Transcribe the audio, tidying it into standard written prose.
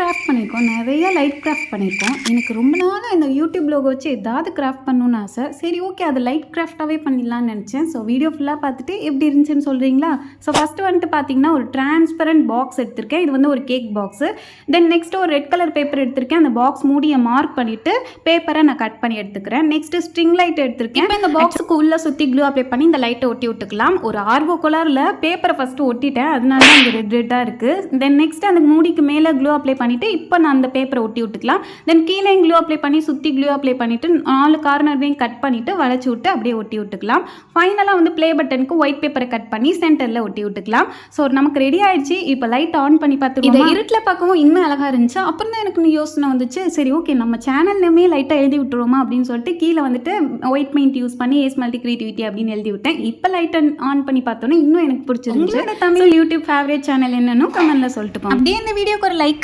Craft பண்ணியிருக்கோம், நிறைய light craft பண்ணியிருக்கோம். எனக்கு ரொம்ப நாளாக இந்த யூடியூப் லோகோ வச்சு ஏதாவது கிராஃப்ட் பண்ணணும்னு ஆசை. சரி ஓகே, அது லைட் கிராஃப்டாகவே பண்ணிடலான்னு நினச்சேன். ஸோ வீடியோ ஃபுல்லாக பார்த்துட்டு எப்படி இருந்துச்சுன்னு சொல்கிறீங்களா? ஸோ ஃபஸ்ட்டு வந்துட்டு பார்த்தீங்கன்னா ஒரு டிரான்ஸ்பரண்ட் பாக்ஸ் எடுத்திருக்கேன். இது வந்து ஒரு கேக் பாக்ஸு. தென் நெக்ஸ்ட்டு ஒரு ரெட் கலர் பேப்பர் எடுத்திருக்கேன். அந்த பாக்ஸ் மூடியை மார்க் பண்ணிவிட்டு பேப்பரை நான் கட் பண்ணி எடுத்துக்கிறேன். நெக்ஸ்ட்டு ஸ்ட்ரிங் லைட் எடுத்திருக்கேன். இப்போ இந்த பாக்ஸுக்கு உள்ளே சுற்றி க்ளூ அப்ளை பண்ணி இந்த லைட்டை ஒட்டி விட்டுக்கலாம். ஒரு ஆர்வோ கலரில் பேப்பரை ஃபஸ்ட்டு ஒட்டிட்டேன், அதனால தான் இங்கே ரெட் ரெட்டாக இருக்குது. தென் நெக்ஸ்ட் அந்த மூடிக்கு மேலே க்ளூ அப்ளை பண்ணிவிட்டு இப்போ நான் அந்த பேப்பரை ஒட்டி விட்டுக்கலாம். தென் கீழே க்ளூ அப்ளை பண்ணி சுற்றி க்ளூ அப்ளை பண்ணிவிட்டு 4 கார்னர்வையும் கட் பண்ணிவிட்டு வளைச்சி விட்டு அப்படியே ஒட்டி விட்டுக்கலாம். ஃபைனலாக வந்து ப்ளே பட்டனுக்கு ஒயிட் பேப்பரை கட் பண்ணி சென்டரில் ஒட்டி விட்டுக்கலாம். ஸோ நமக்கு ரெடி ஆயிடுச்சு. இப்போ லைட் ஆன் பண்ணி பார்த்துருக்கோம். இதை இருட்டில் பார்க்கவும் இன்னும் அழகாக இருந்துச்சு. அப்புறம் தான் எனக்கு யோசனை வந்துச்சு, சரி ஓகே நம்ம சேனல் நேமே லைட்டாக எழுதி விட்டுருவோமா அப்படின்னு சொல்லிட்டு கீழே வந்துட்டு ஒயிட் பெயிண்ட் யூஸ் பண்ணி ஏஸ் மல்டி கிரியேட்டிவிட்டி அப்படின்னு எழுதி விட்டேன். இப்போ லைட்டை ஆன் பண்ணி பார்த்தோன்னே இன்னும் எனக்கு பிடிச்சிருந்துச்சு. தமிழ் யூடியூப் ஃபேவரட் சேனல் என்னன்னு கமெண்ட்ல சொல்லிட்டு போங்க. அப்படியே இந்த வீடியோக்கு ஒரு லைக்